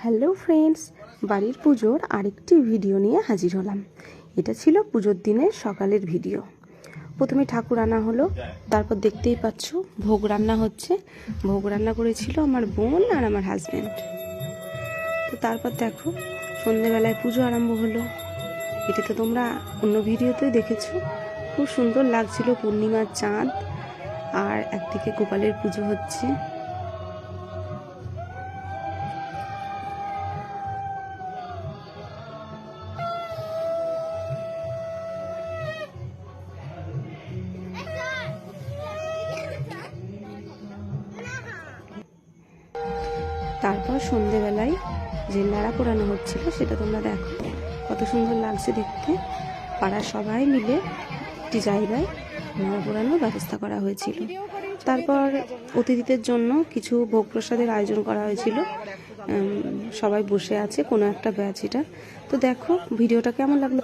Hello friends, বাড়ির পুজোর আরেকটি ভিডিও নিয়ে হাজির হলাম। এটা ছিল পুজোর দিনের সকালের ভিডিও। প্রথমে ঠাকুর আনা হলো, তারপর দেখতেই পাচ্ছ ভোগ রান্না হচ্ছে। ভোগ রান্না করেছিল আমার বোন আর আমার হাজব্যান্ড। তো তারপর দেখো সন্ধেবেলায় পুজো আরম্ভ হলো। এটা তো তোমরা অন্য ভিডিওতে দেখেছো। খুব সুন্দর লাগছিল, পূর্ণিমার চাঁদ আর একদিকে গোপালের পুজো হচ্ছে। তারপর সন্ধেবেলায় যে নাড়া পোড়ানো হচ্ছিল সেটা তোমরা দেখো, কত সুন্দর লাগছে দেখতে। পাড়ার সবাই মিলে একটি জায়গায় নাড়া পোড়ানোর ব্যবস্থা করা হয়েছিল। তারপর অতিথিদের জন্য কিছু ভোগ প্রসাদের আয়োজন করা হয়েছিল। সবাই বসে আছে কোনো একটা ব্যাচ এটা। তো দেখো ভিডিওটা কেমন লাগলো।